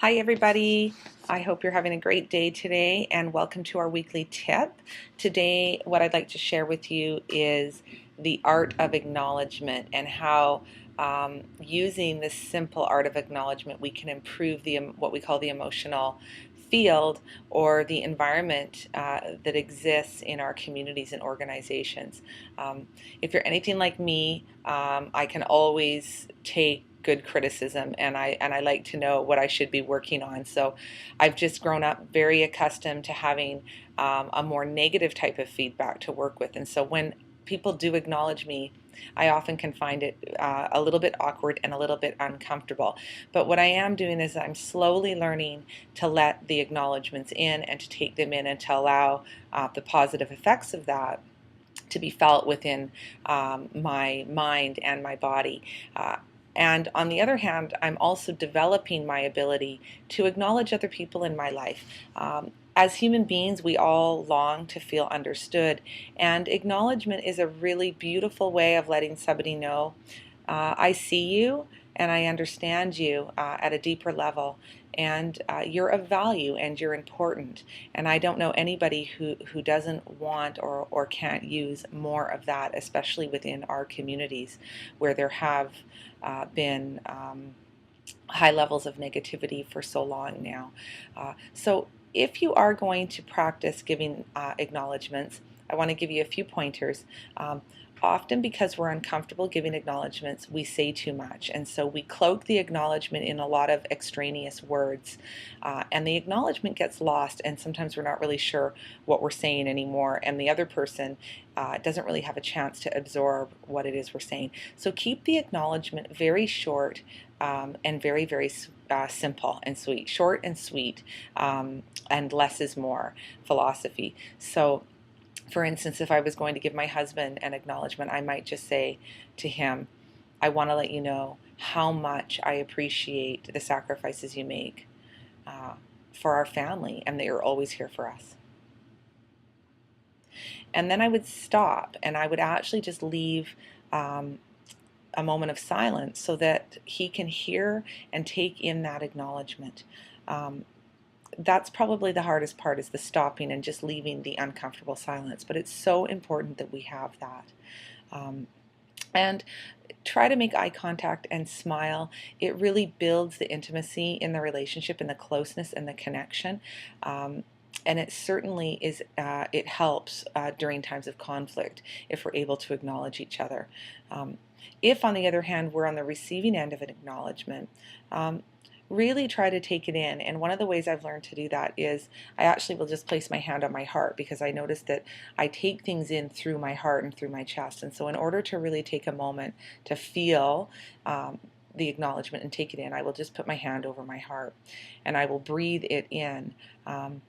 Hi everybody, I hope you're having a great day today and welcome to our weekly tip. Today what I'd like to share with you is the art of acknowledgement and how using this simple art of acknowledgement we can improve what we call the emotional field or the environment that exists in our communities and organizations. If you're anything like me, I can always take good criticism and I like to know what I should be working on. So I've just grown up very accustomed to having a more negative type of feedback to work with. And so when people do acknowledge me, I often can find it a little bit awkward and a little bit uncomfortable. But what I am doing is I'm slowly learning to let the acknowledgements in and to take them in and to allow the positive effects of that to be felt within my mind and my body. And on the other hand, I'm also developing my ability to acknowledge other people in my life. As human beings, we all long to feel understood, and acknowledgement is a really beautiful way of letting somebody know I see you and I understand you at a deeper level, and you're of value and you're important. And I don't know anybody who doesn't want or can't use more of that, especially within our communities where there have been high levels of negativity for so long now. So if you are going to practice giving acknowledgments, I want to give you a few pointers. Often because we're uncomfortable giving acknowledgments, we say too much. And so we cloak the acknowledgement in a lot of extraneous words. And the acknowledgement gets lost, and sometimes we're not really sure what we're saying anymore. And the other person doesn't really have a chance to absorb what it is we're saying. So keep the acknowledgement very short and very, very simple and sweet. Short and sweet, and less is more philosophy. So for instance, if I was going to give my husband an acknowledgement, I might just say to him, I want to let you know how much I appreciate the sacrifices you make for our family and that you're always here for us. And then I would stop and I would actually just leave a moment of silence so that he can hear and take in that acknowledgement. That's probably the hardest part, is the stopping and just leaving the uncomfortable silence. But it's so important that we have that. And try to make eye contact and smile. It really builds the intimacy in the relationship and the closeness and the connection. And it certainly is, it helps during times of conflict if we're able to acknowledge each other. If, on the other hand, we're on the receiving end of an acknowledgement, really try to take it in. And one of the ways I've learned to do that is I actually will just place my hand on my heart, because I notice that I take things in through my heart and through my chest. And so in order to really take a moment to feel the acknowledgement and take it in, I will just put my hand over my heart and I will breathe it in. And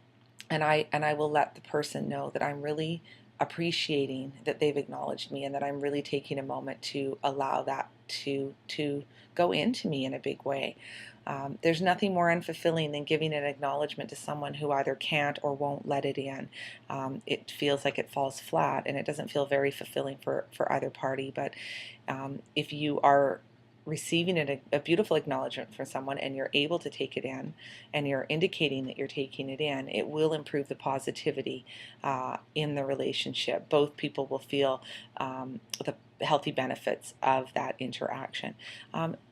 I will let the person know that I'm really appreciating that they've acknowledged me, and that I'm really taking a moment to allow that to go into me in a big way. There's nothing more unfulfilling than giving an acknowledgement to someone who either can't or won't let it in. It feels like it falls flat, and it doesn't feel very fulfilling for either party. But if you are receiving a beautiful acknowledgement from someone and you're able to take it in and you're indicating that you're taking it in, it will improve the positivity in the relationship. Both people will feel the healthy benefits of that interaction.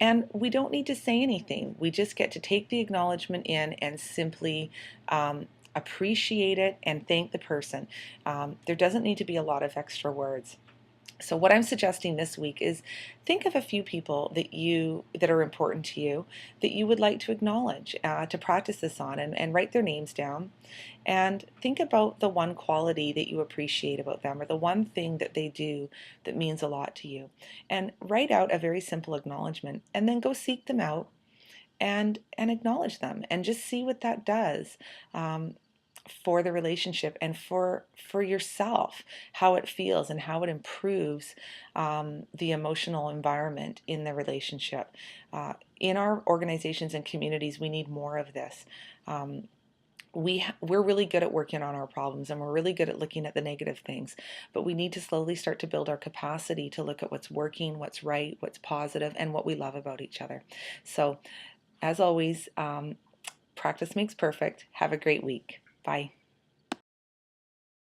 And we don't need to say anything. We just get to take the acknowledgement in and simply appreciate it and thank the person. There doesn't need to be a lot of extra words. So what I'm suggesting this week is think of a few people that are important to you that you would like to acknowledge, to practice this on, and write their names down, and think about the one quality that you appreciate about them, or the one thing that they do that means a lot to you, and write out a very simple acknowledgement, and then go seek them out and acknowledge them, and just see what that does. For the relationship and for yourself, how it feels and how it improves the emotional environment in the relationship. In our organizations and communities, we need more of this. We're really good at working on our problems, and we're really good at looking at the negative things, but we need to slowly start to build our capacity to look at what's working, what's right, what's positive, and what we love about each other. So as always, Practice makes perfect. Have a great week. Bye.